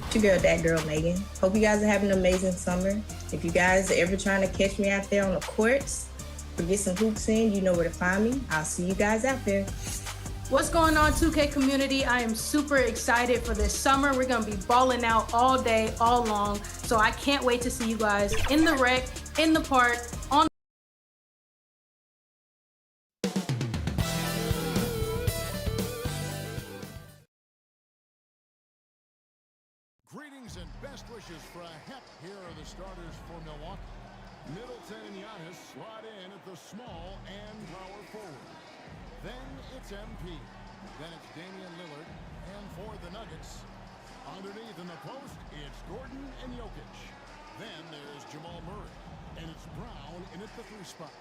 It's your girl, that girl Megan. Hope you guys are having an amazing summer. If you guys are ever trying to catch me out there on the courts or get some hoops in, you know where to find me. I'll see you guys out there. What's going on, 2K community? I am super excited for this summer. We're gonna be balling out all day, all long. So I can't wait to see you guys in the rec, in the park, on Greetings and best wishes for a hep. Here are the starters for Milwaukee. Middleton and Giannis slot in at the small and power forward. Then it's MP. Then it's Damian Lillard. And for the Nuggets, underneath in the post, it's Gordon and Jokic. Then there's Jamal Murray. And it's Brown in at the 3 spot.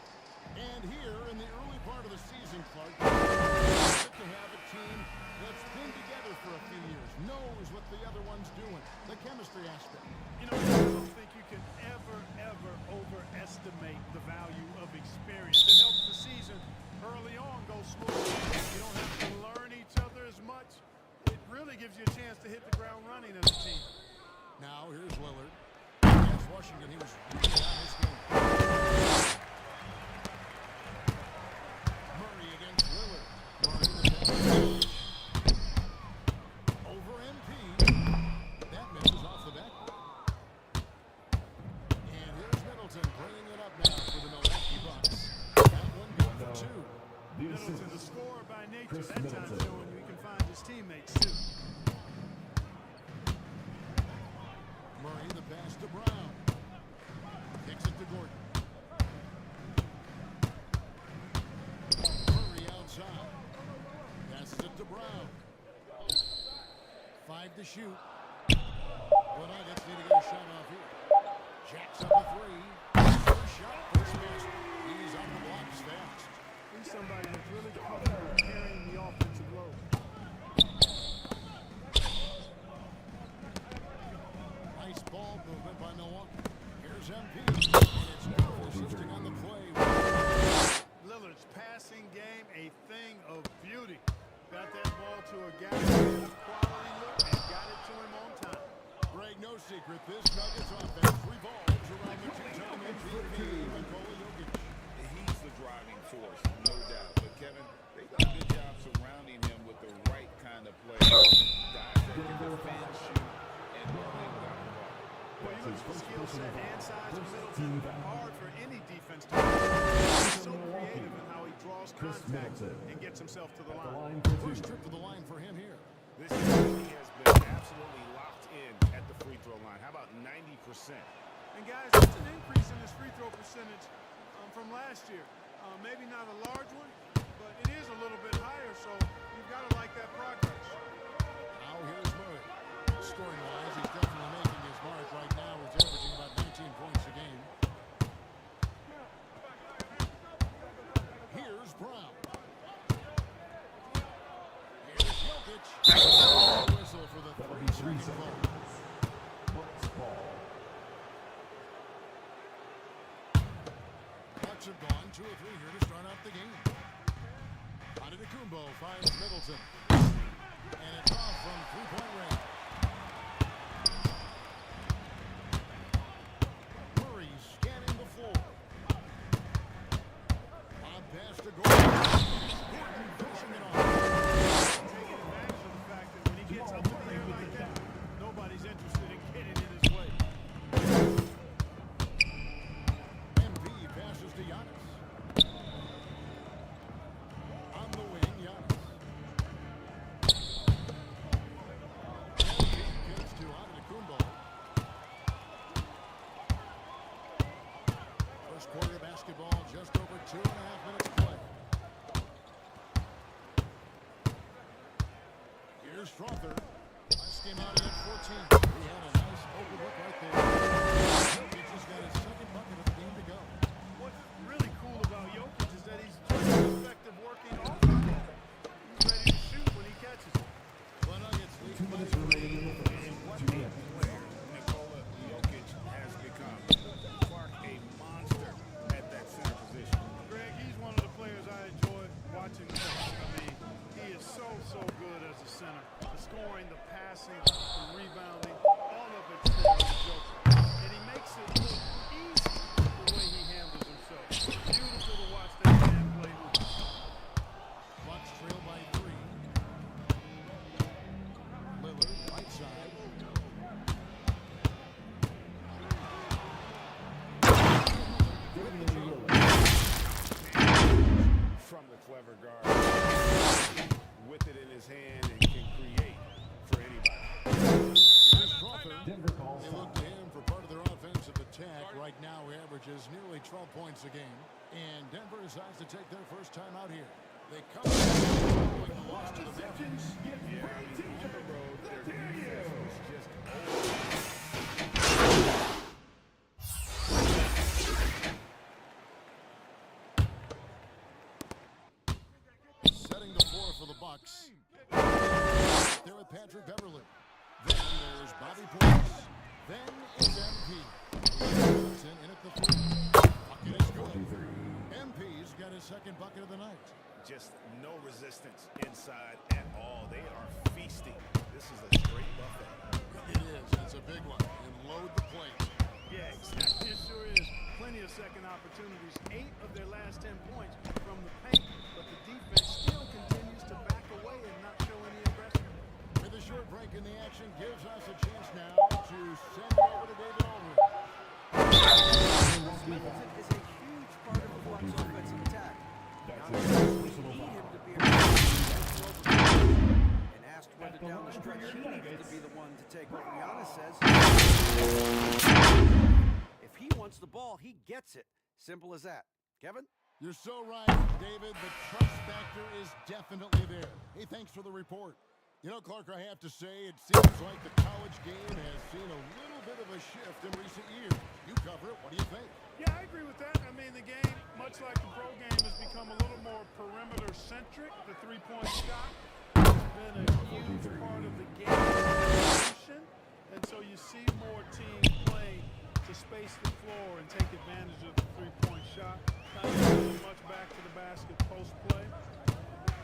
And here in the early part of the season, Clark, it's to have a team that's been together for a few years, knows what the other one's doing, the chemistry aspect. You know, I don't think you can ever overestimate the value of experience. It helps the season early on go smooth. You don't have to learn each other as much. It really gives you a chance to hit the ground running as a team. Now here's Lillard. Against Washington, he was really on his game. Murray against Lillard. Murray over MP. That misses off the back. And here's Middleton bringing it up now for the Milwaukee Bucks. That one good for 2. Middleton's a scorer by nature. That time showing you he can find his teammates too. Murray the pass to Brown. Kicks it to Gordon. Murray outside. Passes it to Brown. 5 to shoot. The Nuggets need to get a shot off here. Jacks up a 3. First shot, first miss. He's on the blocks fast. He's somebody that's really comfortable carrying the offensive load. Nice ball movement by Milwaukee. Here's MP. And it's now assisting on the play. Lillard's passing game, a thing of beauty. Got that ball to a guy with a quality look and got it to him on time. Greg, no secret, this Nuggets offense revolves around the two-time MVP, Nikola Jokic. He's the driving force, no doubt. But Kevin, they've done a good job surrounding him with the right kind of players. Guys that can defend, shoot, and play without the ball. Well, you look at the skill set and size of Middleton. Hard for any defense to do. He's so creative in how he draws contact and gets himself to the line. First trip to the line for him here. This season he has been absolutely locked in at the free throw line. How about 90%? And guys, that's an increase in his free throw percentage from last year. Maybe not a large one, but it is a little bit higher, so you've got to like that progress. Now here's Murray. Scoring-wise, he's definitely making his mark right now. He's averaging about 19 points a game. Here's Brown. Here's Jokic. Whistle for the 3-second ball. Bucks have gone 2 or 3 here to start out the game. Antetokounmpo finds Middleton. And it's off from 3-point range. Murray scanning the floor. On pass to Gordon. Gordon pushing it off. Taking advantage of the fact that when he gets up in the air like that, nobody's interested in getting in his way. MP passes to Giannis. On the wing, Giannis. MP gives to Antetokounmpo. First quarter basketball, just over 2.5 minutes play. Here's Strother. Last game out, he had 14. He had a nice open look right there. Jokic has got his second bucket of the game to go. What's really cool about Jokic is that he's just as effective working off the ball. He's ready to shoot when he catches it. The Nuggets lead by 3. And what a player Nikola Jokic has become. Clark, a monster at that center position. Greg, he's one of the players I enjoy watching. I mean, he is so good as a center. The scoring scoring, the passing, the rebounding, all of it's there on Joker. And he makes it look easy the way he handles himself. Beautiful to watch that man play. Bucks trail by 3. Lillard, right side. From the clever guard, with it in his hand and can create for anybody. Here's Crawford. They look to him for part of their offensive attack. Right now, he averages nearly 12 points a game. And Denver decides to take their first time out here. They come following the loss to the Mavericks. Yeah, I mean, on the road, their defense was just Setting the floor for the Bucks. There with Patrick Beverly. Then there's Bobby Portis. Then it's MP. Middleton in at the 3. Bucket is good. MP's got his second bucket of the night. just no resistance inside at all. They are feasting. This is a straight buffet. It is. It's a big one. And load the plate. Yeah, exactly. It sure is. Plenty of second opportunities. 8 of their last 10 points from the paint, but the defense still continues to back away and not show any aggression. With a short break in the action gives us a chance now to send it over to David Aldridge. Middleton is a huge part of the Bucks' offensive attack. Now we need him to be a and asked whether down the stretch he needs to be the one to take over. Giannis says if he wants the ball, he gets it. Simple as that. Kevin? You're so right, David. The trust factor is definitely there. Hey, thanks for the report. You know, Clark, I have to say, it seems like the college game has seen a little bit of a shift in recent years. You cover it. What do you think? Yeah, I agree with that. I mean, the game, much like the pro game, has become a little more perimeter-centric. The three-point shot has been a huge part of the game evolution. And so you see more teams play to space the floor and take advantage of the three-point shot. Not really much back to the basket post-play.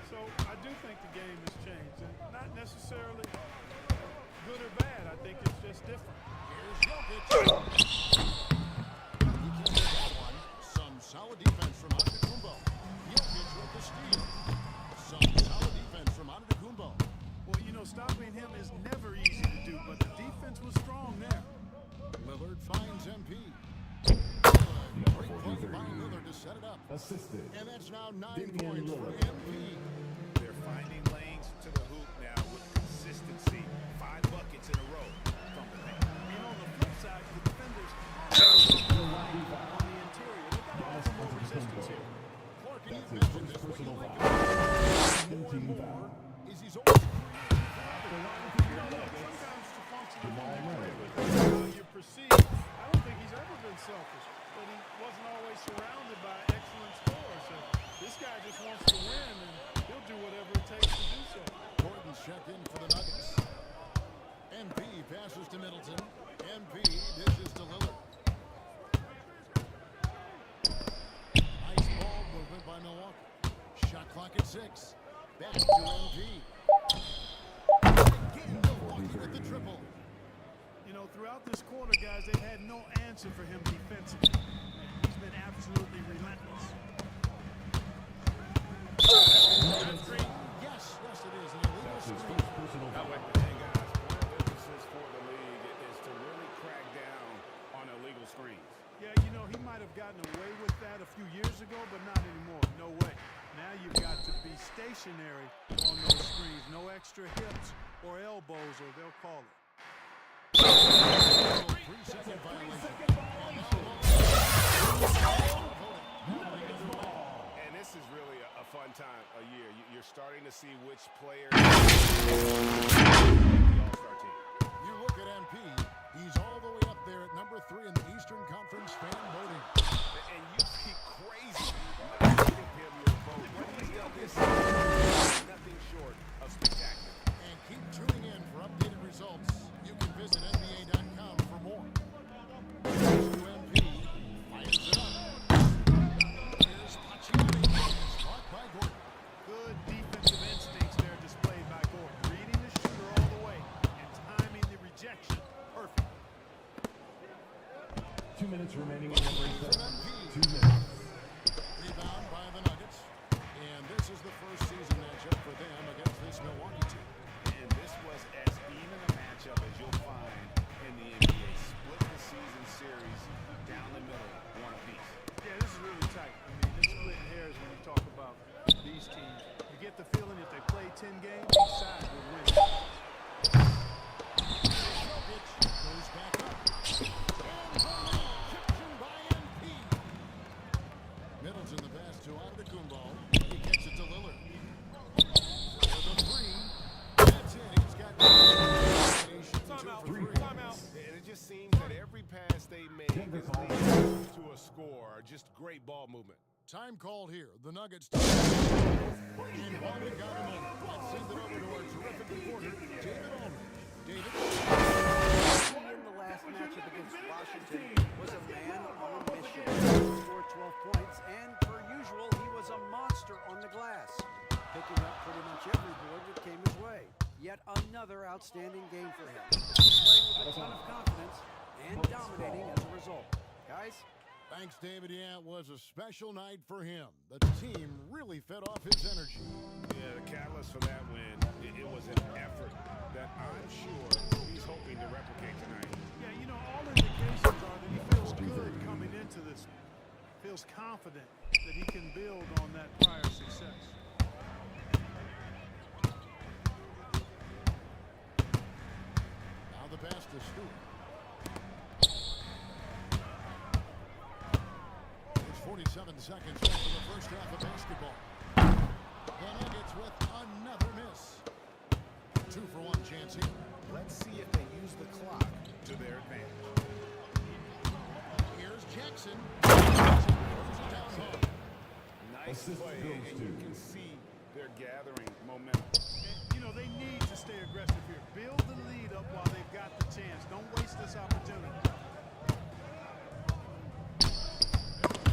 So I do think the game has changed. And not necessarily good or bad. I think it's just different. Here's Jokic. He can't get that one. Some solid defense from Antetokounmpo. Jokic with the steal. Some solid defense from Antetokounmpo. Well, you know, stopping him is never easy to do, but the defense was strong there. Lillard finds MP. Great play by Lillard to set it up. Assisted. And that's now 9 Damian points for Lillard. MP. They're finding lanes to the hoop now with consistency. 5 buckets in a row from the paint. And on the flip side, the defenders on the interior. They got to offer more resistance here. Clark, and That's you his mentioned first this. What do you personal like foul. about it? More and more is he's always You know, look, sometimes to function in the play with how you're perceived, I don't think he's ever been selfish, but he wasn't always surrounded by excellent scorers. So this guy just wants to win, and he'll do whatever it takes to do so. Gordon's check in for the Nuggets. MP passes to Middleton. MP dishes to Lillard. Nice ball movement by Milwaukee. Shot clock at 6. Back to MP. Again, Milwaukee with the triple. You know, throughout this quarter, guys, they've had no answer for him defensively. He's been absolutely relentless. Yes, it is. An illegal That's his screen. first personal Now, foul. hey, guys, one of the emphasis for the league is to really crack down on illegal screens. Yeah, you know, he might have gotten away with that a few years ago, but not anymore. No way. Now you've got to be stationary on those screens. No extra hips or elbows, or they'll call it. 3-second violation. And this is really a fun time of year. You're starting to see which players the All-Star team. You look at MP. He's all the way up there at number 3 in the Eastern Conference fan voting. And you'd be crazy not to give him your vote. What he's done this season, nothing short of spectacular. And keep tuning in for updated results. You can visit NBA.com for more. Here's to MP. Fires it up. Here's Pacini. It's caught by Gordon. Good defensive instincts there displayed by Gordon. Reading the shooter all the minutes remaining in the first From half. MP. 2 minutes. Rebound by the Nuggets. And this is the first season matchup for them against this Milwaukee team. And this was as even a matchup as you'll find in the NBA. Split the season series down the middle, one apiece. Yeah, this is really tight. I mean, it's splitting hairs when you talk about these teams. You get the feeling if they play 10 games, each side will win. Jokic goes back up. And Egyptian by MP. Middleton the pass to Antetokounmpo. He kicks it to Lillard. For the three. That's it. He's got Timeout. three. Timeout. And it just seems that every pass they make is leading to a score. Just great ball movement. Time called here. The Nuggets. And while we got him in, let's send it over to our terrific reporter, David Allman. David. In the last matchup against Washington was a man on a mission. He scored 12 points, and per usual, he was a monster on the glass, picking up pretty much every board that came his way. Yet another outstanding game for him. Playing with a ton of confidence and dominating as a result. Guys, Thanks, David. Yeah, it was a special night for him. The team really fed off his energy. Yeah, the catalyst for that win, it was an effort that I'm sure he's hoping to replicate tonight. Yeah, you know, all indications are that he feels good coming into this. Feels confident that he can build on that prior success. Now the pass to Stewart. There's 47 seconds left in the first half of basketball. The Nuggets with another miss. 2 for 1 chance here. Let's see if they use the clock to their advantage. Here's Jackson. Jackson throws it down home. Nice Assist play, goes and to- you can see they're gathering momentum. And, you know, they need to stay aggressive here. Build the lead up while they've got the chance. Don't waste this opportunity.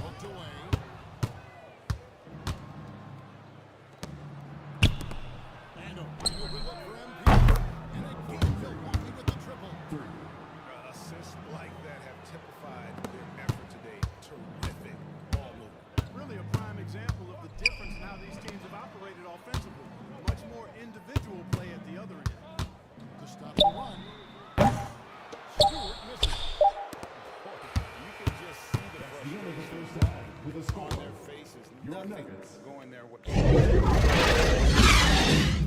Hooked away. And a wide open look for MP. And again, Milwaukee with the triple. Assists like that have typified their effort today. Terrific ball movement. Really a prime example of the difference in how these teams have operated offensively. Much more individual play at the other end. To stop the run. Stewart misses. Boy, you can just see the The end of the frustration first half with a score. on their faces. Your Nothing Nuggets. going their way.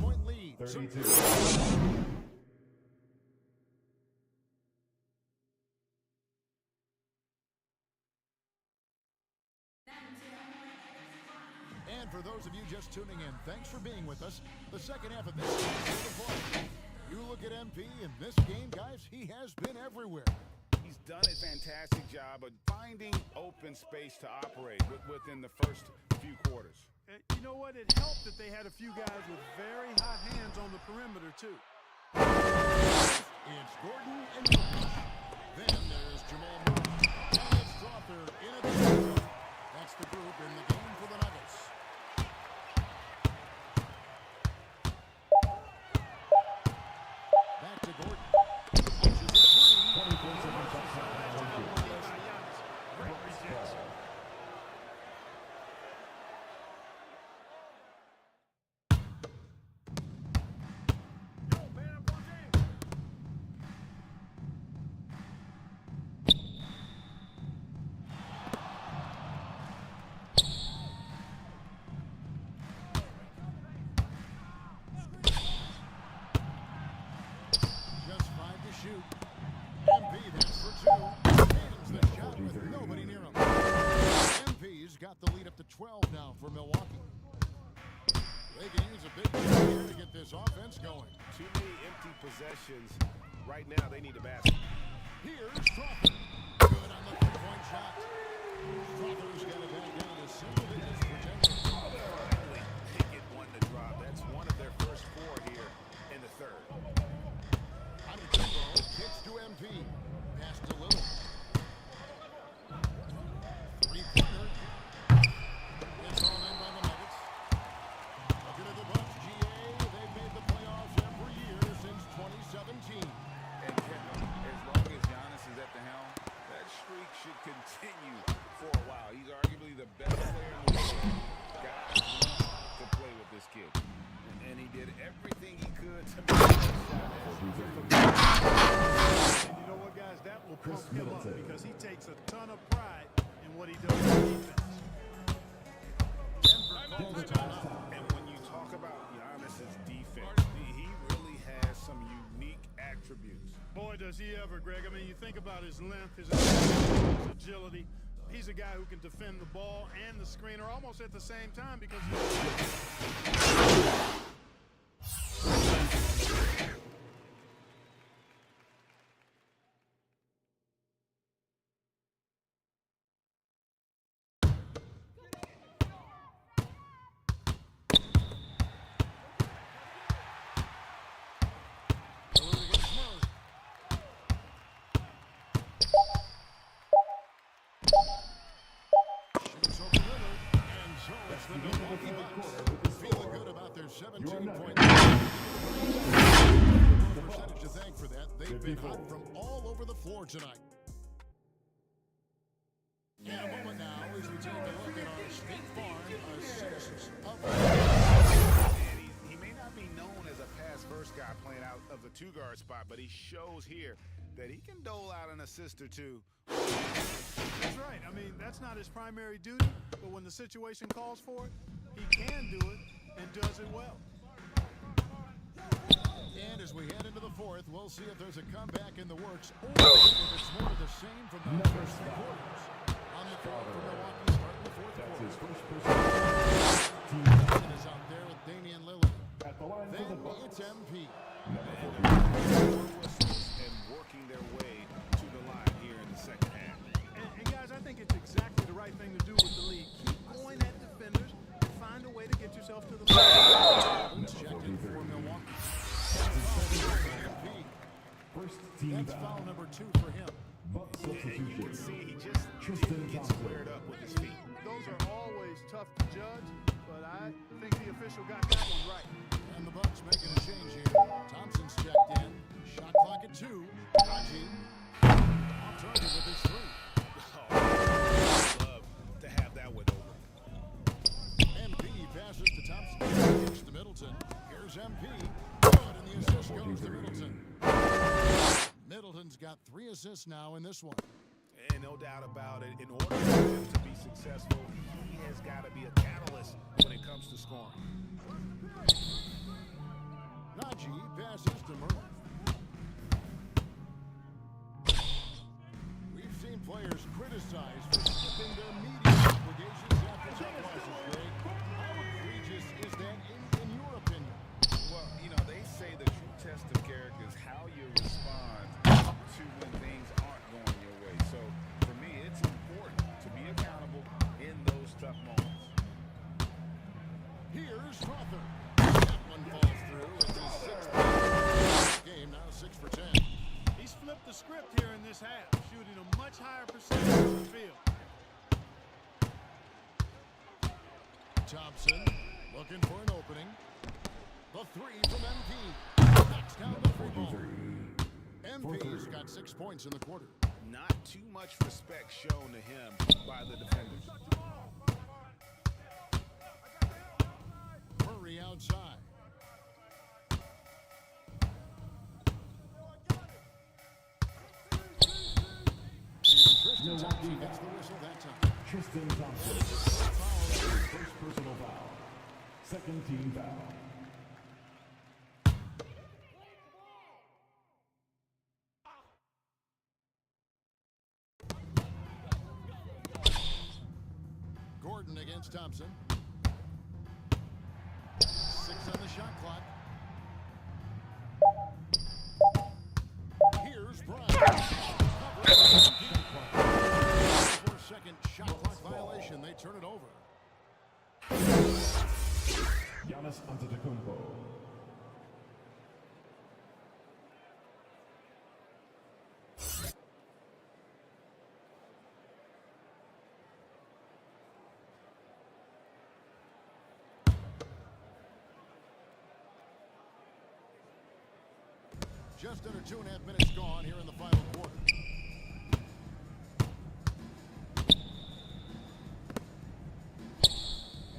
Point lead. 32. And for those of you just tuning in, thanks for being with us. The second half of this game is the play. You look at MP in this game, guys, he has been everywhere. He's done a fantastic job of finding open space to operate within the first few quarters. And you know what? It helped that they had a few guys with very hot hands on the perimeter, too. It's Gordon and Jokic. Then there's Jamal Murray. And it's Crawford in at the center. That's the group in the game for the Nuggets. Back to Gordon. Launches a three. 24 seconds on shot clock. Great rejection. Just 5 to shoot. MP, that's for 2. Tatum's the shot with nobody near him. MP's got the lead up to 12 now for Milwaukee. They can use a big play here to get this offense going. Too many empty possessions. Right now, they need a basket. Here's Crawford. Good on the 3-point shot. Crawford's got it back down to single digits for 10 minutes. Finally, they get one to drop. That's one of their first 4 here in the third. Antetokounmpo kicks to MP. Pass to Lillard. Three-pointer. It's all in by the Nuggets. Looking at the Bucks, GA. They've made the playoffs every year since 2017. And Kevin, as long as Giannis is at the helm, that streak should this kid. And he did everything he could to make that shot. And you know what, guys? That will pump him up because he takes a ton of pride in what he does on defense. And when you talk about Giannis's defense, he really has some unique attributes. Boy, does he ever, Greg. I mean, you think about his length, his agility. He's a guy who can defend the ball and the screener almost at the same time because Feeling good about their 17-point percentage to thank for that. They've been hot from all over the floor tonight. In a moment now, as we take a look at our State Farm assists of the And he may not be known as a pass-first guy playing out of the two-guard spot, but he shows here that he can dole out an assist or two. that's right. I mean, that's not his primary duty, but when the situation calls for it, he can do it and does it well. And as we head into the fourth, we'll see if there's a comeback in the works or if it's more of the same from the first three quarters. On the floor for Milwaukee starting the fourth quarter. His first personal Johnson is out there with Damian Lillard. at the line for Then the Bucks. it's MP. And working their way to the line here in the second half. And guys, I think it's exactly the right thing to do with the league. Keep going at defenders and find a way to get yourself to the line. Checked in for Milwaukee. MP. First team That's foul foul. number 2 for him. Bucks And you can substitution. see he just Tristan didn't get Thompson. squared up with his feet. Those are always tough to judge, but I think the official got that one right. And the Bucks making a change here. Thompson's checked in. Shot clock at 2. Haji off target with his 3. Love to have that one over. MP passes to Thompson. Kicks to Middleton. Here's MP. Good, and the assist goes to Middleton. Middleton's got 3 assists now in this one. And no doubt about it, in order for him to be successful, he has got to be a catalyst when it comes to scoring. Najee passes to Murray. We've seen players criticized for skipping their media obligations after some losses, Greg. How egregious is that in your opinion? Well, you know, they say the true test of character is how you respond to when things aren't going your way. So, for me, it's important to be accountable in those tough moments. Here's Crawford. That one falls through. It's his 6th game, now 6 for 10. He's flipped the script here in this half, shooting a much higher percentage from the field. Thompson looking for an opening. The 3 from MP. Knocks down the free ball. MP's got 6 points in the quarter. Not too much respect shown to him by the defenders. Murray outside. And Tristan Thompson gets the whistle that time. Tristan Thompson. First personal foul. Second team foul. Gordon against Thompson. 6 on the shot clock. Here's Bryant. 4-second shot clock violation. They turn it over. Giannis Antetokounmpo. Just under 2.5 minutes gone here in the final quarter.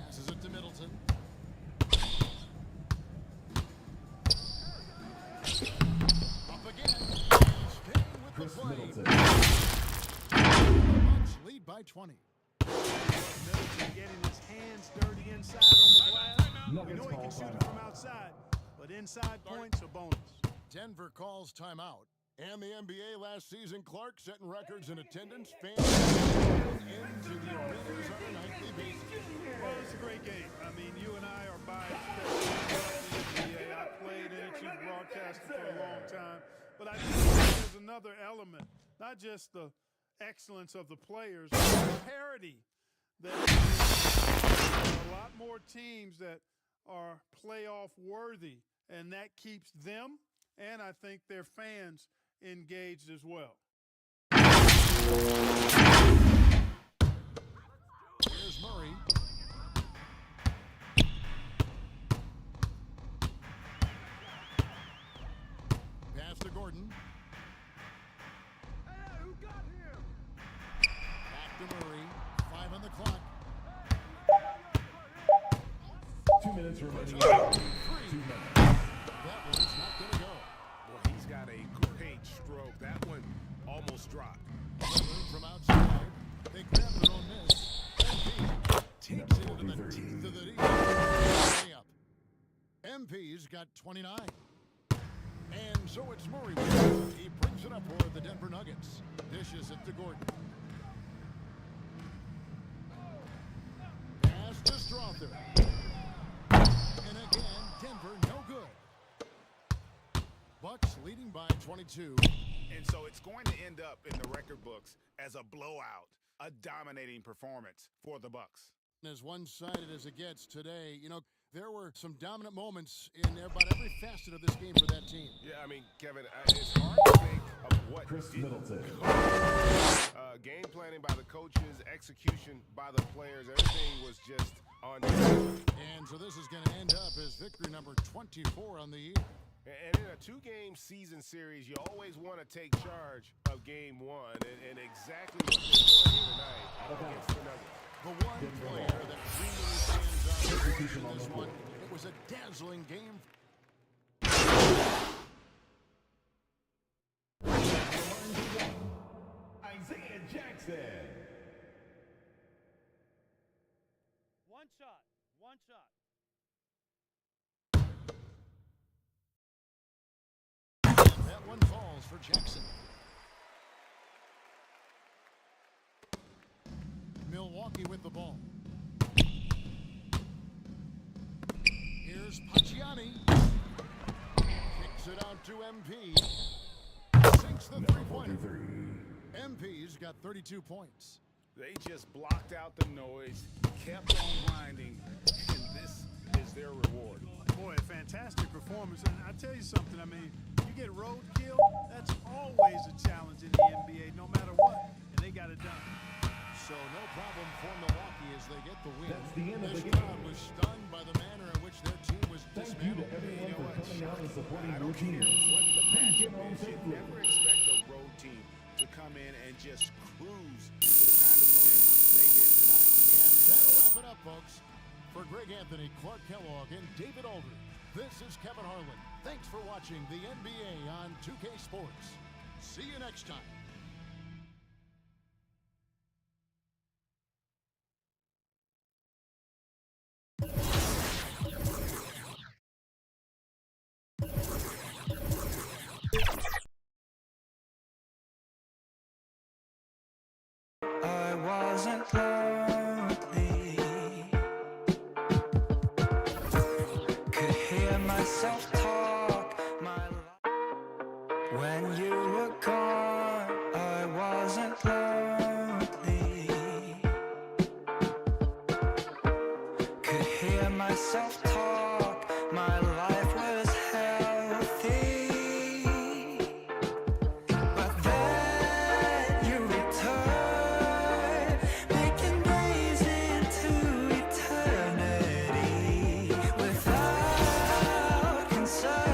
Passes it to Middleton. by 20. Middleton getting his hands dirty inside on the glass. We Nuggets know he call can shoot it timeout. from outside, but inside points are bonus. Denver calls timeout. And the NBA last season, Clark setting records in attendance, fans into the arenas on a nightly basis. Well, it's a great game. I mean, you and I are biased. The NBA. I played in it, you broadcasted for a long time. But I think there's another element, not just the excellence of the players, but the parity. That there are a lot more teams that are playoff worthy, and that keeps them and I think their fans engaged as well. Here's Murray. Pass to Gordon. Hey, who got him? Back to Murray. 5 on the clock. 2 minutes remaining. 2 minutes. That one's not going to go. Boy, he's got a great stroke. That one almost dropped. Lillard from outside. They grab their own miss. MP takes it into the teeth of the D. Layup. MP's got 29. And so it's Murray. He brings it up for the Denver Nuggets. Dishes it to Gordon. Pass to Strother. And again, Denver no good. Bucks leading by 22. And so it's going to end up in the record books as a blowout, a dominating performance for the Bucks. As one-sided as it gets today, you know, there were some dominant moments in about every facet of this game for that team. Yeah, I mean, Kevin, it's hard to think of what Chris didn't Middleton. game planning by the coaches, execution by the players, everything was just on track. And so this is going to end up as victory number 24 on the year. And in a two-game season series, you always want to take charge of game one, and exactly what they're doing here tonight against the Nuggets. The one player that really stands out in this one, it was a dazzling game. Isaiah Jackson. One shot. One shot. That one falls for Jackson. Milwaukee with the ball. Here's Pacciani. Kicks it out to MP. Sinks the three-pointer. MP's got 32 points. They just blocked out the noise, kept on grinding, and this is their reward. Boy, a fantastic performance. And I tell you something, I mean, you get roadkill, that's always a challenge in the NBA, no matter what. And they got it done. So no problem for Milwaukee as they get the win. That's the end of This the game. crowd was stunned by the manner in which their team was Thank you to dismantled. everyone for coming out and supporting I your don't care team. what the Please matchup get home is. You safely. never expect a road team to come in and just cruise to the kind of win they did tonight. And that'll wrap it up, folks. For Greg Anthony, Clark Kellogg, and David Aldridge, this is Kevin Harlan. Thanks for watching the NBA on 2K Sports. See you next time. I wasn't lonely. Could hear myself talk my life. When you were gone, I wasn't lonely. Could hear myself talk, my life was healthy. But then you returned, making ways into eternity without concern.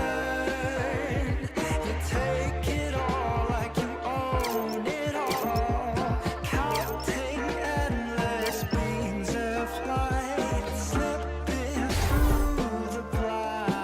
You take it all like you own it all, counting endless beams of light, slipping through the blind.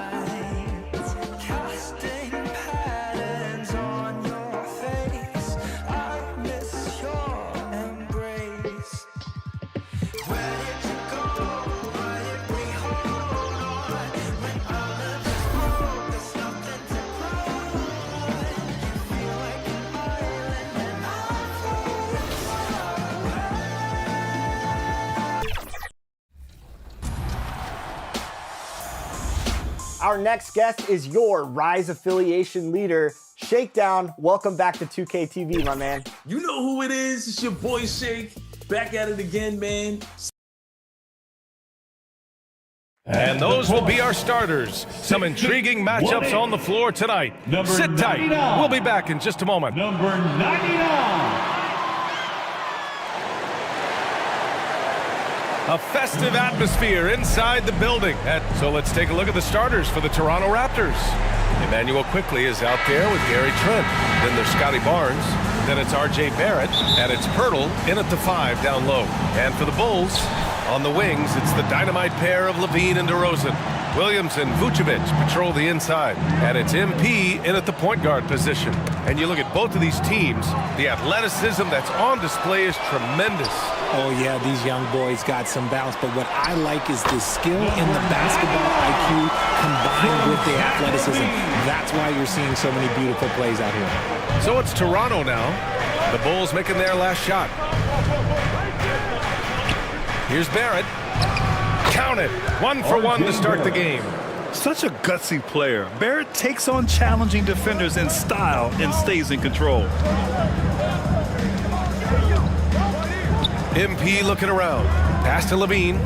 Our next guest is your Rise affiliation leader, Shakedown. Welcome back to 2K TV, my man. You know who it is. It's your boy Shake. Back at it again, man. And those will be our starters. Some intriguing matchups on the floor tonight. Sit tight. We'll be back in just a moment. Number 99. A festive atmosphere inside the building. So let's take a look at the starters for the Toronto Raptors. Emmanuel Quickley is out there with Gary Trent. Then there's Scotty Barnes. Then it's R.J. Barrett. And it's Pirtle in at the 5 down low. And for the Bulls, on the wings, it's the dynamite pair of Levine and DeRozan. Williams and Vucevic patrol the inside. And it's MP in at the point guard position. And you look at both of these teams, the athleticism that's on display is tremendous. Oh, yeah, these young boys got some bounce. But what I like is the skill and the basketball IQ combined with the athleticism. That's why you're seeing so many beautiful plays out here. So it's Toronto now. The Bulls making their last shot. Here's Barrett. Count it. 1 for 1 to start the game. Such a gutsy player. Barrett takes on challenging defenders in style and stays in control. MP looking around. Pass to Levine.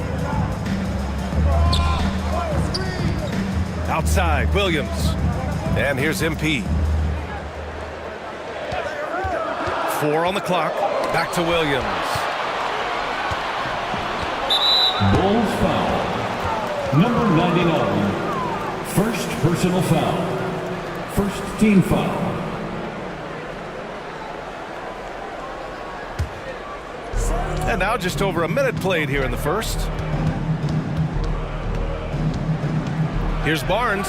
Outside, Williams. And here's MP. 4 on the clock. Back to Williams. Bulls foul. Number 99. First personal foul. First team foul. And now just over a minute played here in the first. Here's Barnes.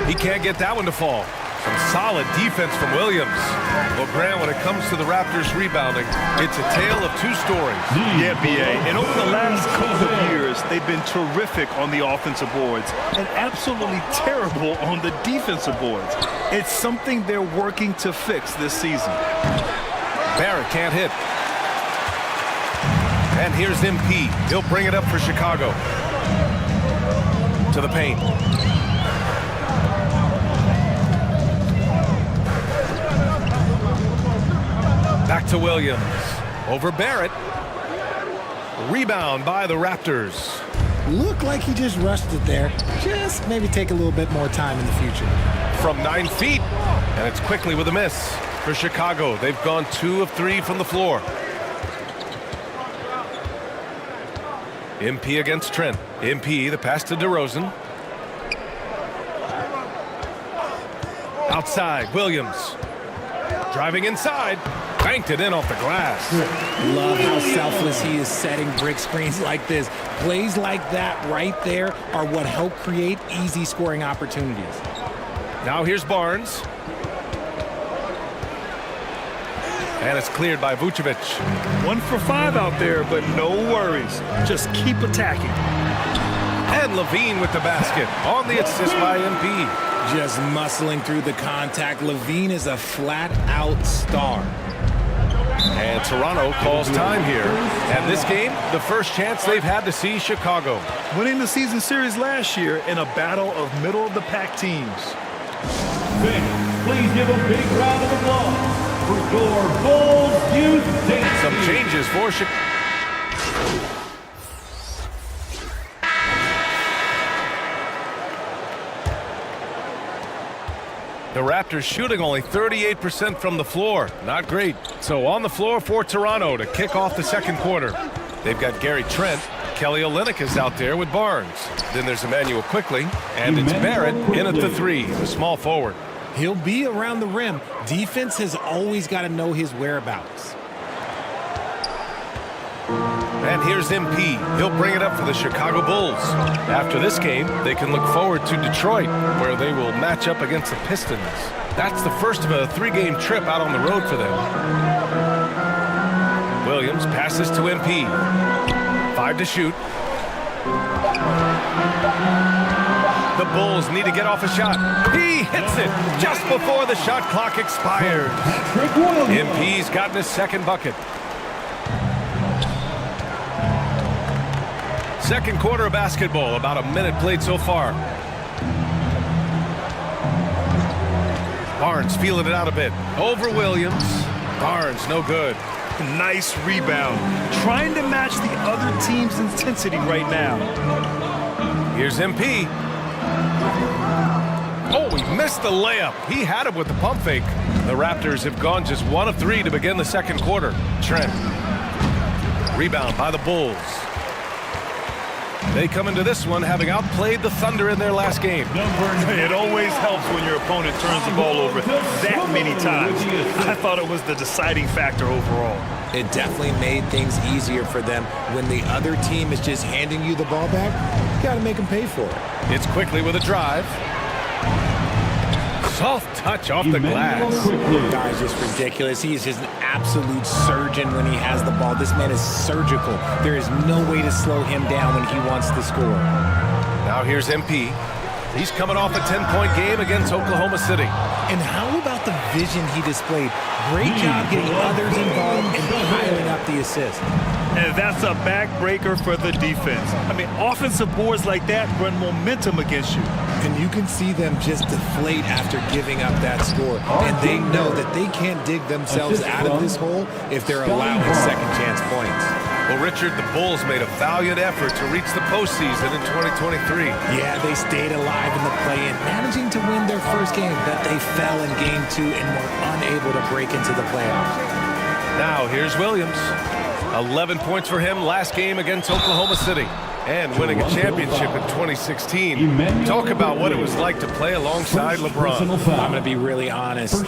He can't get that one to fall. Some solid defense from Williams. Well, Grant, when it comes to the Raptors rebounding, it's a tale of two stories. Yeah, B.A. And over the last couple of years, they've been terrific on the offensive boards and absolutely terrible on the defensive boards. It's something they're working to fix this season. Barrett can't hit. And here's MP. He'll bring it up for Chicago. To the paint. Back to Williams. Over Barrett. Rebound by the Raptors. Looked like he just rushed it there. Just maybe take a little bit more time in the future. From 9 feet. And it's Quickley with a miss for Chicago. They've gone 2 of 3 from the floor. MP against Trent. MP, the pass to DeRozan. Outside, Williams. Driving inside. Banked it in off the glass. Love how selfless he is setting brick screens like this. Plays like that right there are what help create easy scoring opportunities. Now here's Barnes. And it's cleared by Vucevic. 1 for 5 out there, but no worries. Just keep attacking. And Levine with the basket on the assist by MP. Just muscling through the contact. Levine is a flat-out star. And Toronto calls time here. And this game, the first chance they've had to see Chicago. Winning the season series last year in a battle of middle-of-the-pack teams. Please give a big round of applause for your Bulls youth team. Some changes for Chicago. The Raptors shooting only 38% from the floor. Not great. So on the floor for Toronto to kick off the second quarter. They've got Gary Trent. Kelly Olynyk is out there with Barnes. Then there's Emmanuel Quickley. And it's Barrett in at the 3, the small forward. He'll be around the rim. Defense has always got to know his whereabouts. And here's MP. He'll bring it up for the Chicago Bulls. After this game, they can look forward to Detroit, where they will match up against the Pistons. That's the first of a 3-game trip out on the road for them. Williams passes to MP. 5 to shoot. The Bulls need to get off a shot. He hits it just before the shot clock expires. MP's gotten his second bucket. Second quarter of basketball, about a minute played so far. Barnes feeling it out a bit. Over Williams. Barnes, no good. Nice rebound. Trying to match the other team's intensity right now. Here's MP. Oh, he missed the layup. He had it with the pump fake. The Raptors have gone just 1 of 3 to begin the second quarter. Trent. Rebound by the Bulls. They come into this one having outplayed the Thunder in their last game. It always helps when your opponent turns the ball over that many times. I thought it was the deciding factor overall. It definitely made things easier for them. When the other team is just handing you the ball back, you got to make them pay for it. It's quickly with a drive. Soft touch off the glass. Guy's just ridiculous. He is just an absolute surgeon when he has the ball. This man is surgical. There is no way to slow him down when he wants to score. Now here's MP. He's coming off a 10-point game against Oklahoma City. And how about the vision he displayed? Great job getting others involved and piling up the assist. And that's a backbreaker for the defense. I mean, offensive boards like that run momentum against you. And you can see them just deflate after giving up that score. And they know that they can't dig themselves out of this hole if they're allowing second chance points. Well, Richard, the Bulls made a valiant effort to reach the postseason in 2023. Yeah, they stayed alive in the play-in, managing to win their first game, but they fell in game 2 and were unable to break into the playoffs. Now, here's Williams. 11 points for him last game against Oklahoma City and winning a championship in 2016. Talk about what it was like to play alongside LeBron. I'm going to be really honest,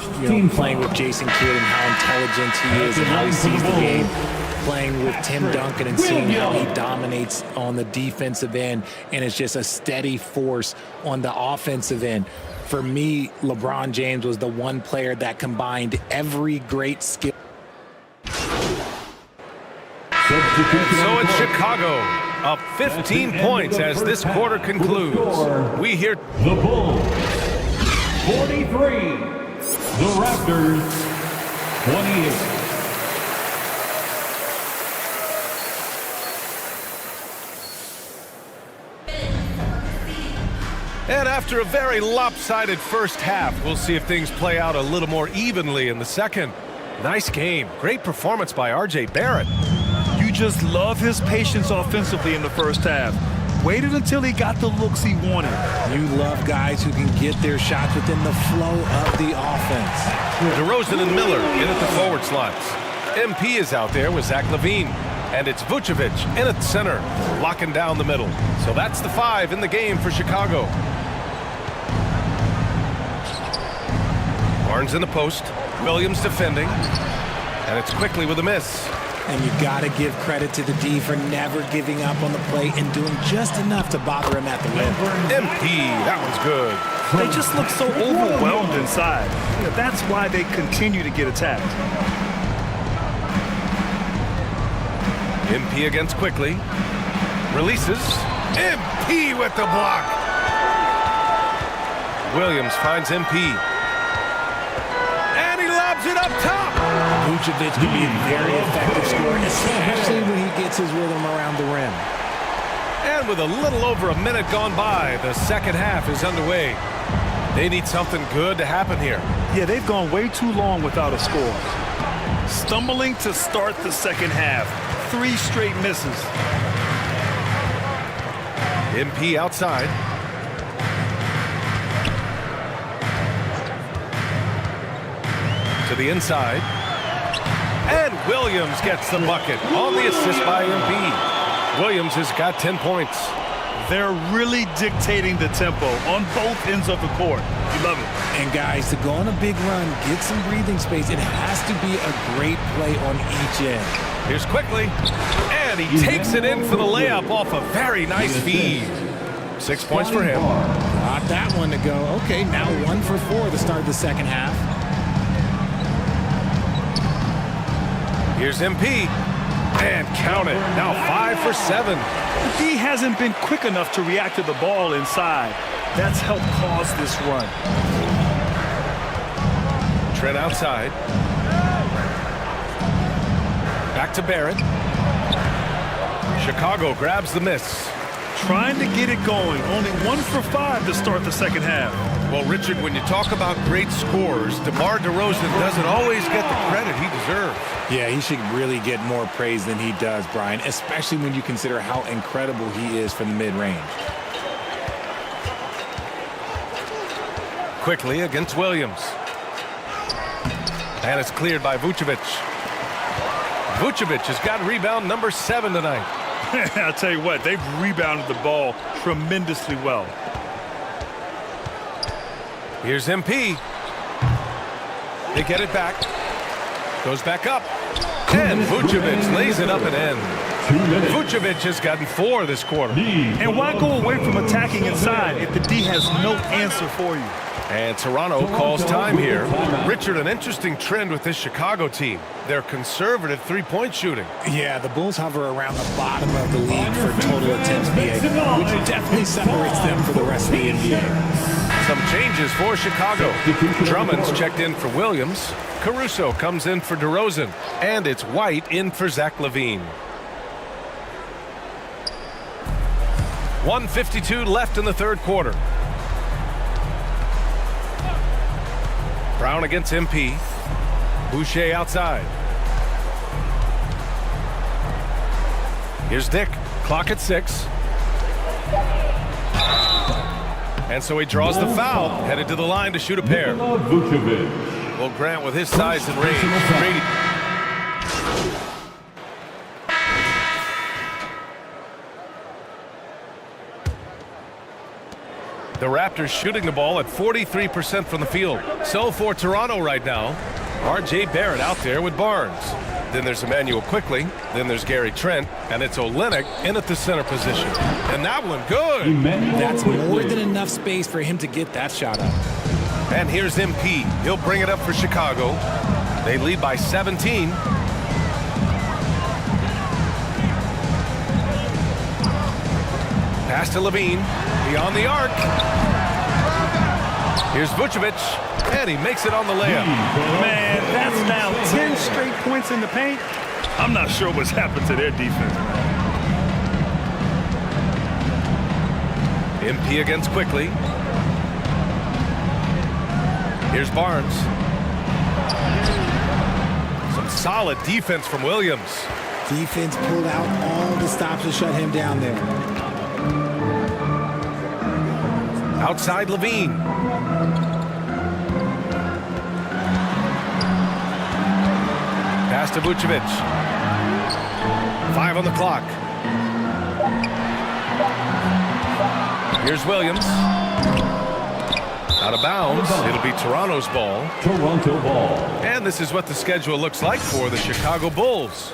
playing with Jason Kidd and how intelligent he is and how he sees the game. Playing with Tim Duncan and seeing how he dominates on the defensive end and is just a steady force on the offensive end. For me, LeBron James was the one player that combined every great skill. So it's Chicago up 15 points as this quarter concludes. We hear the Bulls 43, the Raptors 28. And after a very lopsided first half, we'll see if things play out a little more evenly in the second. Nice game. Great performance by R.J. Barrett. You just love his patience offensively in the first half. Waited until he got the looks he wanted. You love guys who can get their shots within the flow of the offense. DeRozan and Miller in at the forward slots. MP is out there with Zach LaVine. And it's Vucevic in at the center, locking down the middle. So that's the 5 in the game for Chicago. Barnes in the post. Williams defending. And it's quickly with a miss. And you got to give credit to the D for never giving up on the play and doing just enough to bother him at the rim. MP, that one's good. They just look so overwhelmed inside. That's why they continue to get attacked. MP against quickly. Releases. MP with the block. Williams finds MP. And he lobs it up top. Vucevic can be a very effective scorer, especially when he gets his rhythm around the rim. And with a little over a minute gone by, the second half is underway. They need something good to happen here. Yeah, they've gone way too long without a score. Stumbling to start the second half. 3 straight misses. MP outside. To the inside. And Williams gets the bucket on the assist by MP. Williams has got 10 points. They're really dictating the tempo on both ends of the court. You love it. And guys, to go on a big run, get some breathing space, it has to be a great play on each end. Here's quickly. And he takes it in for the layup off a very nice feed. 6 points for him. Got that one to go. Okay, now 1 for 4 to start the second half. Here's MP. And count it. Now 5 for 7. The D hasn't been quick enough to react to the ball inside. That's helped cause this run. Trent outside. Back to Barrett. Chicago grabs the miss. trying to get it going. Only 1 for 5 to start the second half. Well, Richard, when you talk about great scorers, DeMar DeRozan doesn't always get the credit he deserves. Yeah, he should really get more praise than he does, Brian, especially when you consider how incredible he is from the mid-range. Quickly against Williams. And it's cleared by Vucevic. Vucevic has got rebound number 7 tonight. I'll tell you what, they've rebounded the ball tremendously well. Here's MP. They get it back. Goes back up. And Vucevic lays it up and in. Vucevic has gotten 4 this quarter. And why go away from attacking inside if the D has no answer for you? And Toronto calls time here. Richard, an interesting trend with this Chicago team. They're conservative three-point shooting. Yeah, the Bulls hover around the bottom of the league for total attempts made, which definitely separates them for the rest of the NBA. Some changes for Chicago. Drummond's checked in for Williams. Caruso comes in for DeRozan. And it's White in for Zach LaVine. 1:52 left in the third quarter. Brown against MP. Boucher outside. Here's Dick. Clock at 6. And so he draws the foul. Headed to the line to shoot a pair. Well, Grant with his size and range. Brady. The Raptors shooting the ball at 43% from the field. So for Toronto right now, R.J. Barrett out there with Barnes. Then there's Emmanuel Quickley. Then there's Gary Trent. And it's Olynyk in at the center position. And that one good. That's more than enough space for him to get that shot up. And here's MP. He'll bring it up for Chicago. They lead by 17. Pass to LaVine. Beyond the arc. Here's Vucevic. And he makes it on the layup. Man, that's now 10 straight points in the paint. I'm not sure what's happened to their defense. MP against Quickley. Here's Barnes. Some solid defense from Williams. Defense pulled out all the stops to shut him down there. Outside LaVine. Pass to Vucevic. 5 on the clock. Here's Williams. Out of bounds. It'll be Toronto's ball. Toronto ball. And this is what the schedule looks like for the Chicago Bulls.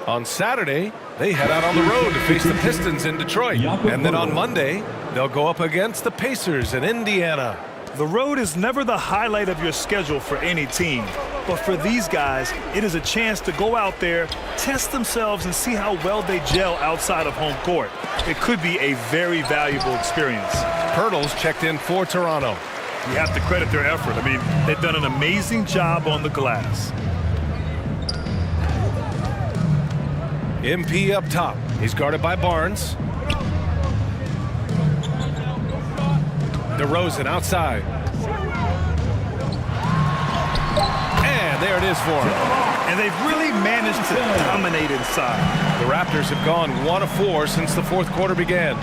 On Saturday, they head out on the road to face the Pistons in Detroit. And then on Monday, they'll go up against the Pacers in Indiana. The road is never the highlight of your schedule for any team. But for these guys, it is a chance to go out there, test themselves, and see how well they gel outside of home court. It could be a very valuable experience. Pirtle's checked in for Toronto. You have to credit their effort. I mean, they've done an amazing job on the glass. MP up top. He's guarded by Barnes. DeRozan outside. And there it is for him. And they've really managed to dominate inside. The Raptors have gone 1 of 4 since the fourth quarter began.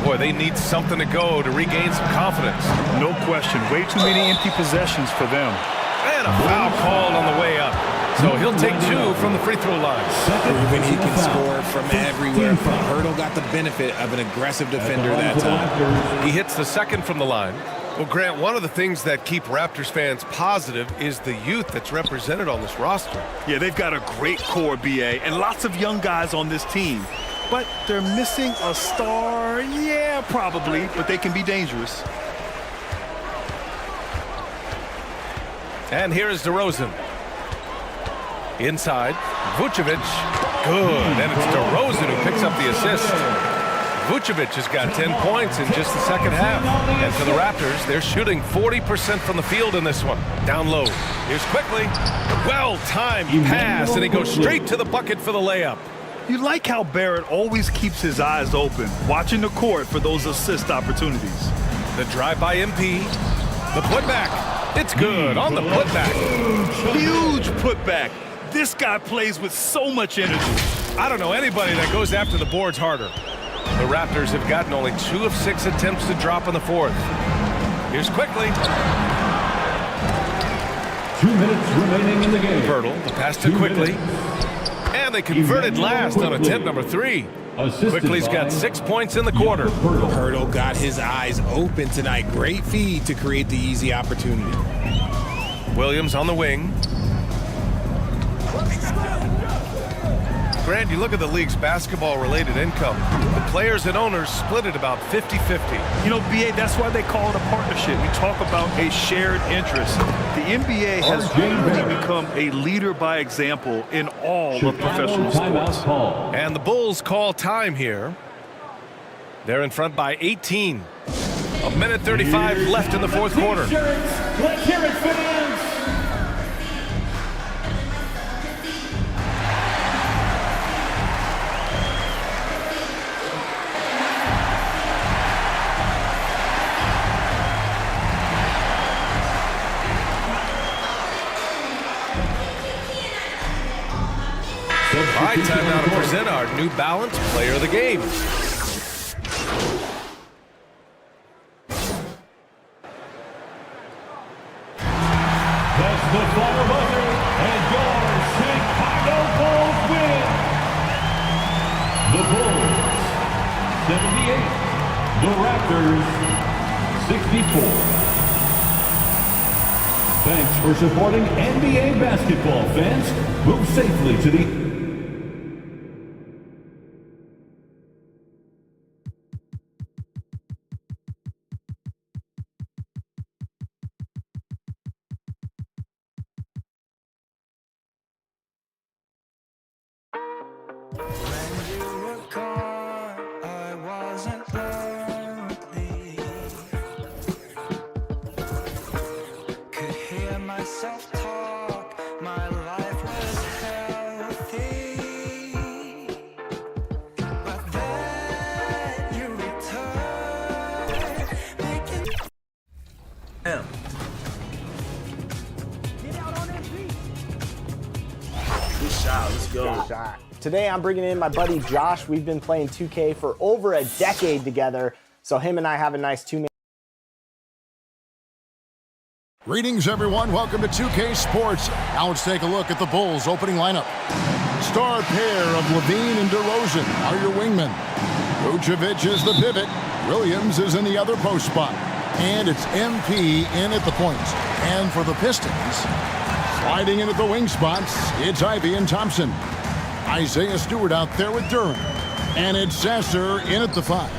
Boy, they need something to go to regain some confidence. No question. Way too many empty possessions for them. And a foul called on the way up. So he'll take 2 from the free throw line. Proven he can score from everywhere. Hurdle got the benefit of an aggressive defender that time. He hits the second from the line. Well, Grant, one of the things that keep Raptors fans positive is the youth that's represented on this roster. Yeah, they've got a great core, BA, and lots of young guys on this team. But they're missing a star. Yeah, probably, but they can be dangerous. And here is DeRozan. Inside, Vucevic, good, and it's DeRozan who picks up the assist. Vucevic has got 10 points in just the second half. And for the Raptors, they're shooting 40% from the field in this one. Down low, here's Quickley. Well-timed pass, and he goes straight to the bucket for the layup. You like how Barrett always keeps his eyes open, watching the court for those assist opportunities. The drive by MP. The putback. It's good on the putback. Huge putback. This guy plays with so much energy. I don't know anybody that goes after the boards harder. The Raptors have gotten only 2 of 6 attempts to drop in the fourth. Here's quickly. 2 minutes remaining in the game. Hurdle, the pass to Quickly. And they converted last on attempt number 3. Quickly's got 6 points in the quarter. Hurdle got his eyes open tonight. Great feed to create the easy opportunity. Williams on the wing. Grant, you look at the league's basketball-related income. The players and owners split it about 50-50. You know, BA, that's why they call it a partnership. We talk about a shared interest. The NBA has really become a leader by example in all of professional sports. And the Bulls call time here. They're in front by 18. 1:35 left in the fourth quarter. Let's hear it, fans. All right, time now to present our New Balance Player of the Game. That's the final buzzer, and your Chicago Bulls win. The Bulls, 78. The Raptors, 64. Thanks for supporting NBA basketball, fans. Move safely to the... Self-talk, my life was healthy, but then you returned, making... Get out on that beat. Good shot, let's go. Good shot. Today I'm bringing in my buddy Josh. We've been playing 2K for over a decade together, so him and I have a nice two-man. Greetings, everyone. Welcome to 2K Sports. Now let's take a look at the Bulls' opening lineup. Star pair of Levine and DeRozan are your wingmen. Vucevic is the pivot. Williams is in the other post spot. And it's MP in at the point. And for the Pistons, sliding in at the wing spots, it's Ivy and Thompson. Isaiah Stewart out there with Durham. And it's Sasser in at the 5.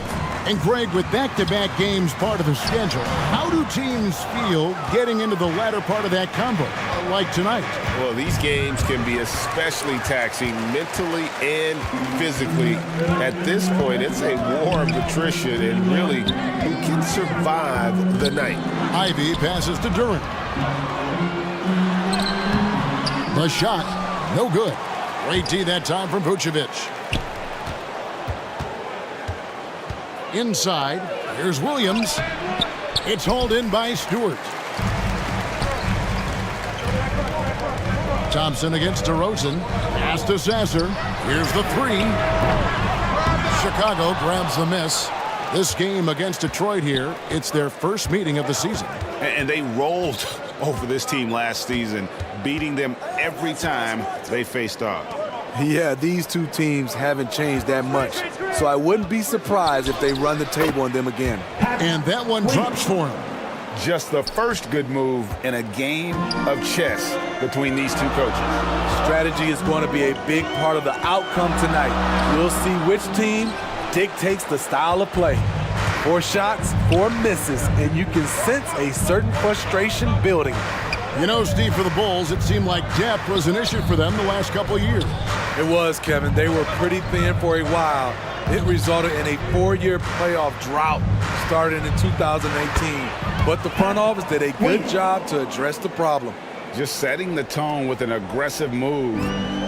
And Greg, with back-to-back games part of the schedule, how do teams feel getting into the latter part of that combo, like tonight? Well, these games can be especially taxing mentally and physically. At this point, it's a war of attrition, and really, who can survive the night? Ivy passes to Durant. The shot, no good. Great D that time from Vucevic. Inside, here's Williams. It's hauled in by Stewart. Thompson against DeRozan. Pass to Sasser. Here's the 3. Chicago grabs the miss. This game against Detroit here, it's their first meeting of the season. And they rolled over this team last season, beating them every time they faced off. Yeah, these two teams haven't changed that much, so I wouldn't be surprised if they run the table on them again. And that one drops for him. Just the first good move in a game of chess between these two coaches. Strategy is going to be a big part of the outcome tonight. We'll see which team dictates the style of play. 4 shots, 4 misses, and you can sense a certain frustration building. You know, Steve, for the Bulls, it seemed like depth was an issue for them the last couple of years. It was, Kevin. They were pretty thin for a while. It resulted in a 4-year playoff drought starting in 2018. But the front office did a good job to address the problem. just setting the tone with an aggressive move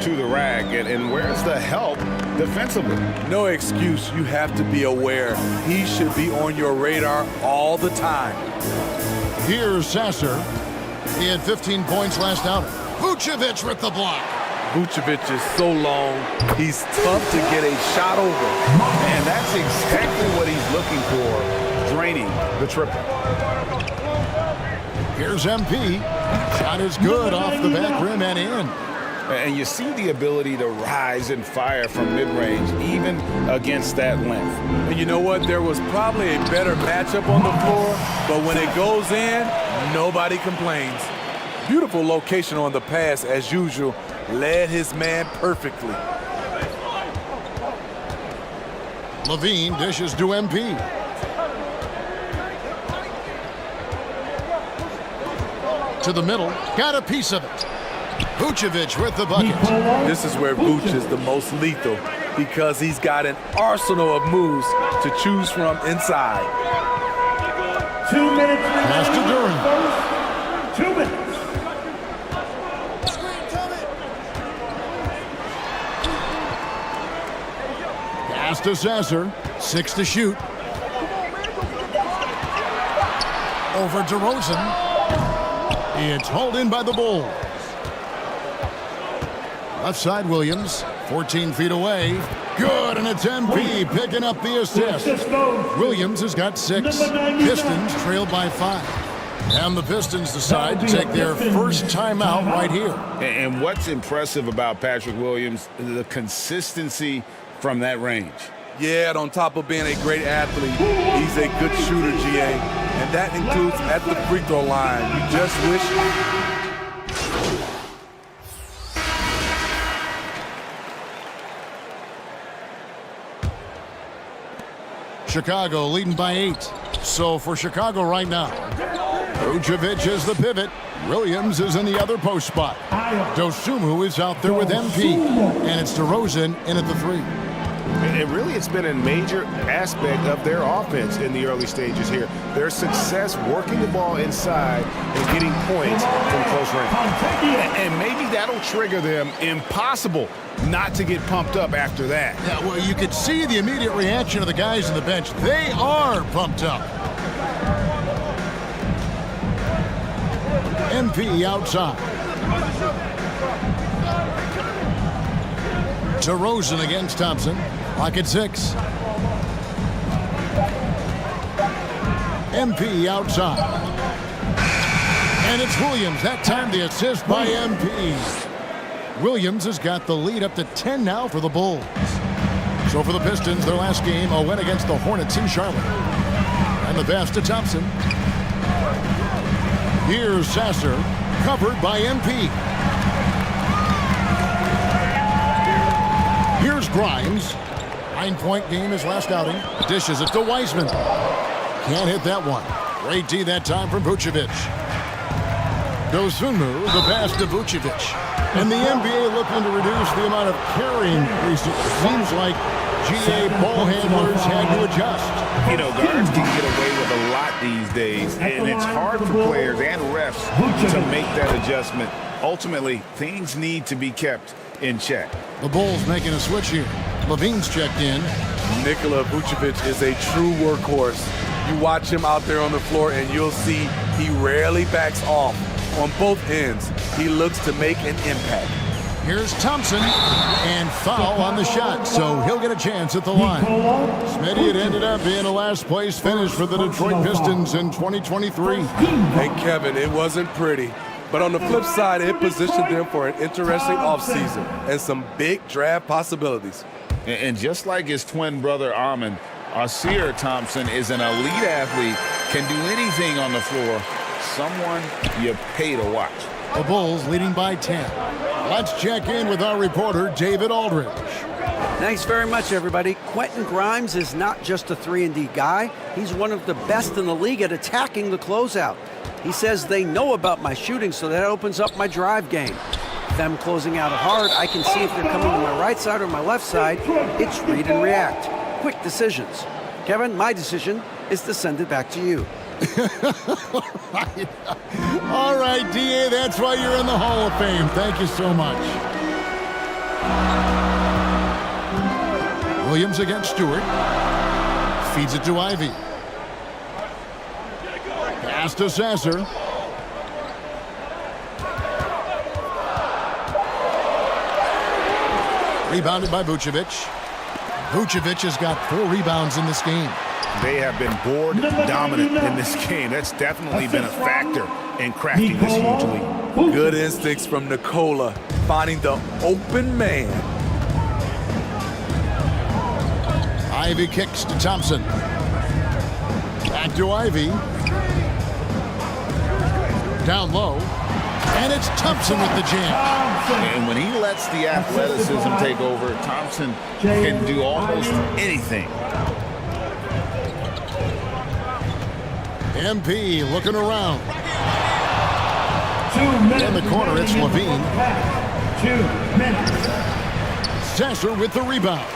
to the rack. And where's the help defensively? No excuse. You have to be aware. He should be on your radar all the time. Here's Sasser. He had 15 points last outing. Vucevic with the block. Vucevic is so long. He's tough to get a shot over. And that's exactly what he's looking for, draining the triple. Here's MP. Shot is good off the back rim and in. And you see the ability to rise and fire from mid-range, even against that length. And you know what? There was probably a better matchup on the floor, but when it goes in, nobody complains. Beautiful location on the pass, as usual. Led his man perfectly. Levine dishes to MP. To the middle, got a piece of it. Vucevic with the bucket. This is where Vuce is the most lethal because he's got an arsenal of moves to choose from inside. 2 minutes. Pass to Durham. 2 minutes. Pass to Sasser. 6 to shoot. Over to Rosen. It's hauled in by the Bulls. Left side, Williams, 14 feet away. Good, and it's MP picking up the assist. Williams has got 6. Pistons trailed by 5. And the Pistons decide to take their first timeout right here. And what's impressive about Patrick Williams, the consistency from that range. Yeah, and on top of being a great athlete, he's a good shooter, GA. And that includes at the free throw line. You just wish... Chicago leading by 8. So for Chicago right now, Vucevic is the pivot. Williams is in the other post spot. Dosunmu is out there with MP. And it's DeRozan in at the 3. And really, it's been a major aspect of their offense in the early stages here. Their success working the ball inside and getting points from close range. And maybe that'll trigger them. Impossible not to get pumped up after that. Yeah, well, you could see the immediate reaction of the guys on the bench. They are pumped up. MP outside. DeRozan against Thompson. Clock at 6. MP outside. And it's Williams. That time the assist by MP. Williams has got the lead up to 10 now for the Bulls. So for the Pistons, their last game, a win against the Hornets in Charlotte. And the pass to Thompson. Here's Sasser, covered by MP. Here's Grimes. 9-point game his last outing. Dishes it to Wiseman. Can't hit that one. Great D that time from Vucevic. Dosunmu, the pass to Vucevic. And the NBA looking to reduce the amount of carrying recently. Seems like GA ball handlers had to adjust. You know, guards can get away with a lot these days, and it's hard for players and refs to make that adjustment. Ultimately, things need to be kept in check. The Bulls making a switch here. Levine's checked in. Nikola Vucevic is a true workhorse. You watch him out there on the floor and you'll see he rarely backs off. On both ends, he looks to make an impact. Here's Thompson, and foul on the shot, so he'll get a chance at the line. Smitty, it ended up being a last-place finish for the Detroit Pistons in 2023. Hey, Kevin, it wasn't pretty. But on the flip side, it positioned them for an interesting offseason and some big draft possibilities. And just like his twin brother, Armand, Asir Thompson is an elite athlete, can do anything on the floor. Someone you pay to watch. The Bulls leading by 10. Let's check in with our reporter, David Aldridge. Thanks very much, everybody. Quentin Grimes is not just a 3-and-D guy. He's one of the best in the league at attacking the closeout. He says they know about my shooting, so that opens up my drive game. Them closing out hard, I can see if they're coming to my right side or my left side. It's read and react. Quick decisions. Kevin, my decision is to send it back to you. All right, D.A., that's why you're in the Hall of Fame. Thank you so much. Williams against Stewart. Feeds it to Ivy. Pass to Sasser. Rebounded by Vucevic. Vucevic has got 4 rebounds in this game. They have been board dominant in this game. That's definitely been a factor in crafting this huge lead. Good instincts from Nikola, finding the open man. Ivy kicks to Thompson. Back to Ivy. Down low. And it's Thompson with the jam. And when he lets the athleticism take over, Thompson can do almost anything. MP looking around. In the corner, it's Levine. 2 minutes. Sasser with the rebound.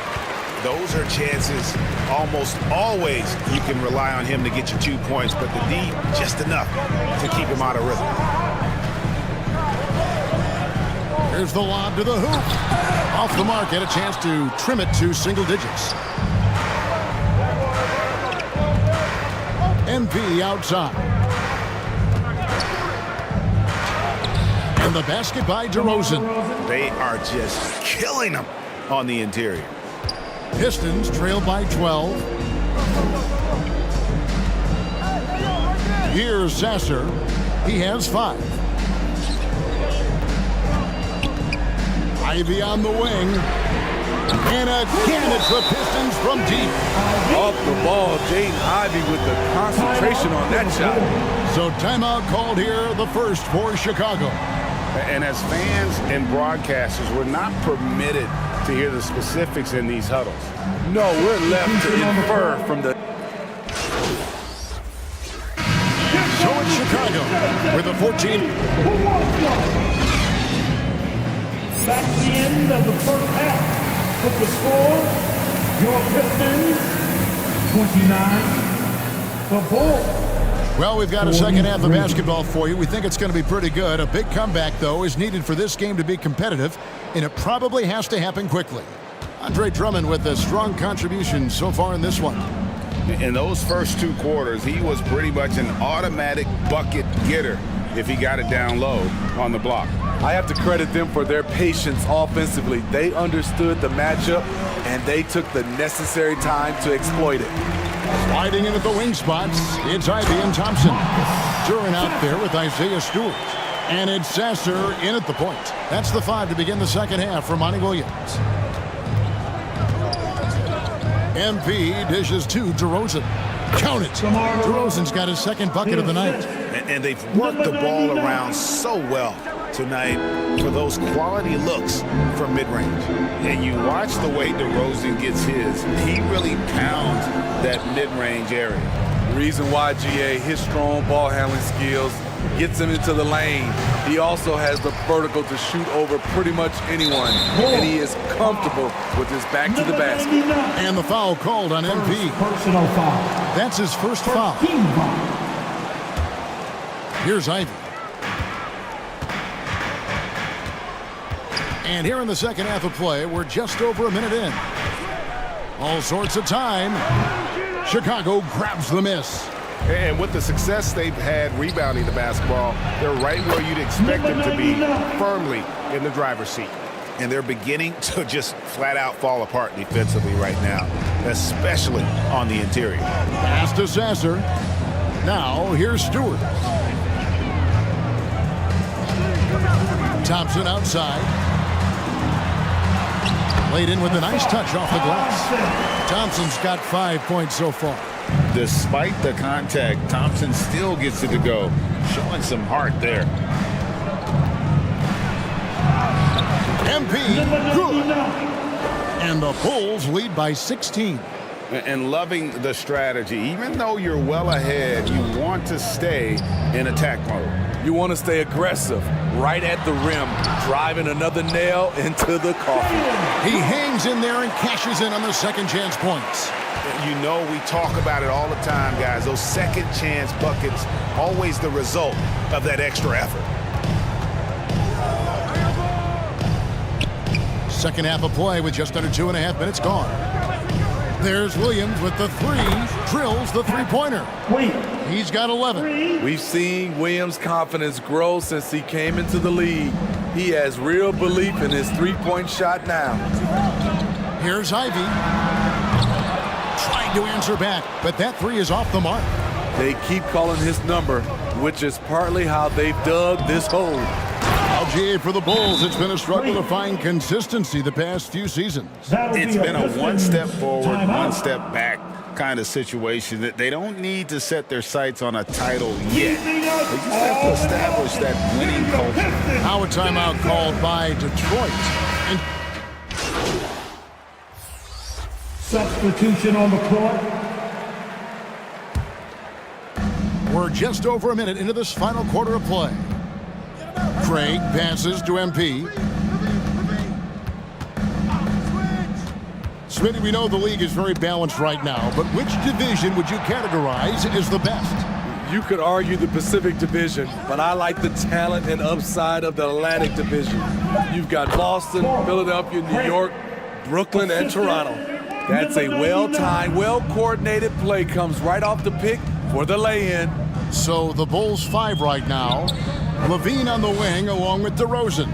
Those are chances almost always you can rely on him to get you 2 points, but the D just enough to keep him out of rhythm. Here's the lob to the hoop. Off the mark, get a chance to trim it to single digits. MP outside. And the basket by DeRozan. They are just killing them on the interior. Pistons trail by 12. Here's Sasser. He has 5. Ivy on the wing. And again, it's the Pistons from deep. Off the ball, Jaden Ivey with the concentration on that shot. So timeout called here, the first for Chicago. And as fans and broadcasters, we're not permitted to hear the specifics in these huddles. No, we're left to infer from the... So it's Chicago with a 14. That's the end of the first half. With the score, your Pistons 29, the Bulls. Well, we've got a second half of basketball for you. We think it's going to be pretty good. A big comeback, though, is needed for this game to be competitive, and it probably has to happen quickly. Andre Drummond with a strong contribution so far in this one. In those first 2 quarters, he was pretty much an automatic bucket getter if he got it down low on the block. I have to credit them for their patience offensively. They understood the matchup, and they took the necessary time to exploit it. Sliding in at the wing spots, it's Ivy and Thompson. Duran out there with Isaiah Stewart. And it's Sasser in at the point. That's the 5 to begin the second half for Monty Williams. MP dishes to DeRozan. Count it. DeRozan's got his second bucket of the night. And they've worked the ball around so well tonight for those quality looks from mid-range. And you watch the way DeRozan gets his. He really pounds that mid-range area. The reason why, GA, his strong ball handling skills gets him into the lane. He also has the vertical to shoot over pretty much anyone. And he is comfortable with his back to the basket. And the foul called on MP. Personal foul. That's his first foul. Team foul. Here's Ivy. And here in the second half of play, we're just over a minute in. All sorts of time. Chicago grabs the miss. And with the success they've had rebounding the basketball, they're right where you'd expect them to be, firmly in the driver's seat. And they're beginning to just flat out fall apart defensively right now, especially on the interior. Pass to Sasser. Now here's Stewart. Thompson outside. Laid in with a nice touch off the glass. Thompson's got 5 points so far. Despite the contact, Thompson still gets it to go, showing some heart there. MP, good. And the Bulls lead by 16. And loving the strategy. Even though you're well ahead, you want to stay in attack mode. You want to stay aggressive, right at the rim, driving another nail into the coffin. He hangs in there and cashes in on the second chance points. You know, we talk about it all the time, guys. Those second chance buckets, always the result of that extra effort. Second half of play with just under 2.5 minutes gone. There's Williams with the three, drills the three-pointer. He's got 11. We've seen Williams' confidence grow since he came into the league. He has real belief in his three-point shot now. Here's Ivy. Trying to answer back, but that three is off the mark. They keep calling his number, which is partly how they've dug this hole. LGA for the Bulls. It's been a struggle to find consistency the past few seasons. It's been a one step forward, one step back kind of situation. That they don't need to set their sights on a title yet. They just have to establish that winning culture. Now a timeout called by Detroit. Substitution on the court. We're just over a minute into this final quarter of play. Craig passes to MP. Smitty, we know the league is very balanced right now, but which division would you categorize as the best? You could argue the Pacific Division, but I like the talent and upside of the Atlantic Division. You've got Boston, Philadelphia, New York, Brooklyn, and Toronto. That's a well-timed, well-coordinated play comes right off the pick for the lay-in. So the Bulls 5 right now. Levine on the wing along with DeRozan.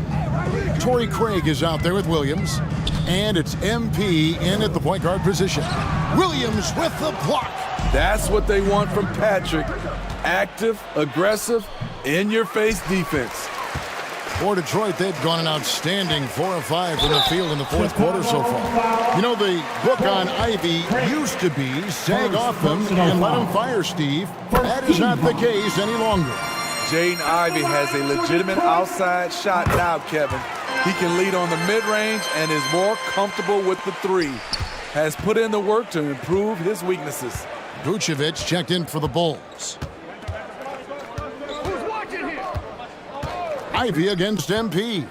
Torrey Craig is out there with Williams. And it's MP in at the point guard position. Williams with the block. That's what they want from Patrick. Active, aggressive, in-your-face defense. For Detroit, they've gone an outstanding 4 of 5 from the field in the fourth quarter so far. You know, the book on Ivy used to be sag off them and let him fire, Steve. That is not the case any longer. Jaden Ivey has a legitimate outside shot now, Kevin. He can lead on the mid-range and is more comfortable with the three. Has put in the work to improve his weaknesses. Vucevic checked in for the Bulls. Ivy against MP.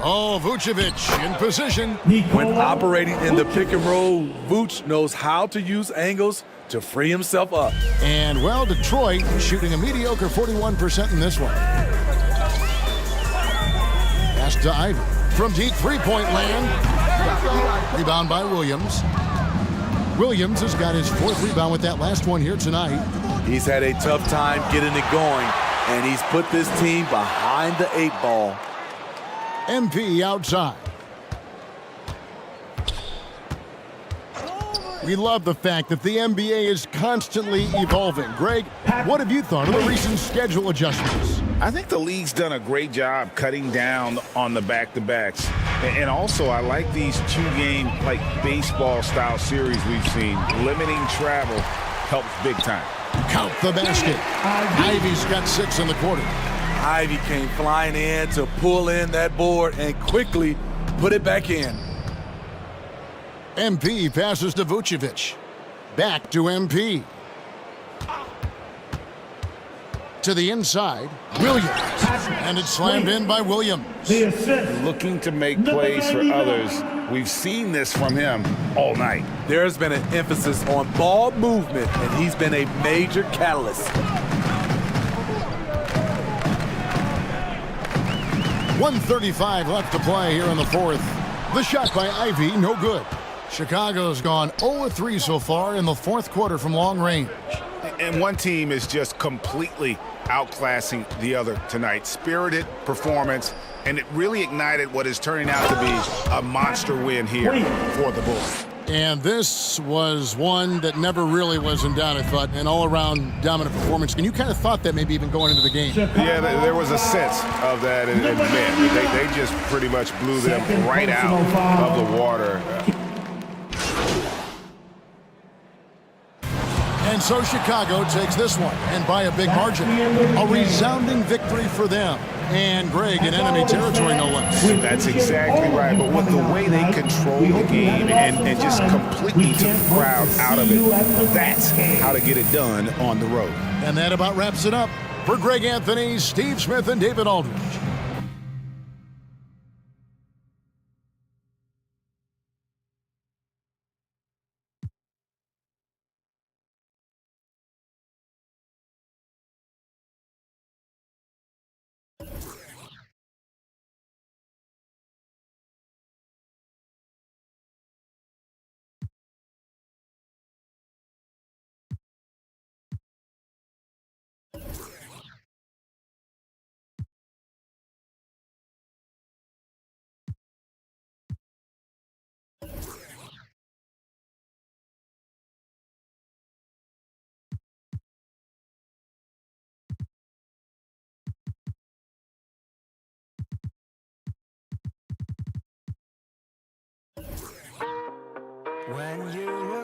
Oh, Vucevic in position. When operating in the pick and roll, Vuce knows how to use angles to free himself up. And, well, Detroit shooting a mediocre 41% in this one. Pass to Ivy. From deep three-point land. Rebound by Williams. Williams has got his fourth rebound with that last one here tonight. He's had a tough time getting it going, and he's put this team behind the 8 ball. MP outside. We love the fact that the NBA is constantly evolving. Greg, what have you thought of the recent schedule adjustments? I think the league's done a great job cutting down on the back-to-backs. And also, I like these two-game, like, baseball-style series we've seen. Limiting travel helps big time. Count the basket. Ivy's got 6 in the quarter. Ivy came flying in to pull in that board and quickly put it back in. MP passes to Vucevic. Back to MP. To the inside, Williams. And it's slammed in by Williams. Looking to make plays for others. We've seen this from him all night. There's been an emphasis on ball movement, and he's been a major catalyst. 1:35 left to play here in the fourth. The shot by Ivy, no good. Chicago's gone 0-3 so far in the fourth quarter from long range. And one team is just completely outclassing the other tonight. Spirited performance, and it really ignited what is turning out to be a monster win here for the Bulls. And this was one that never really was in doubt, I thought, an all-around dominant performance. And you kind of thought that maybe even going into the game. Yeah, there was a sense of that, and man, they just pretty much blew them right out of the water. And so Chicago takes this one, and by a big margin. A resounding victory for them. And Greg in enemy territory, no less. That's exactly right. But with the way they control the game and just completely took the crowd out of it, that's how to get it done on the road. And that about wraps it up. For Greg Anthony, Steve Smith, and David Aldridge. when you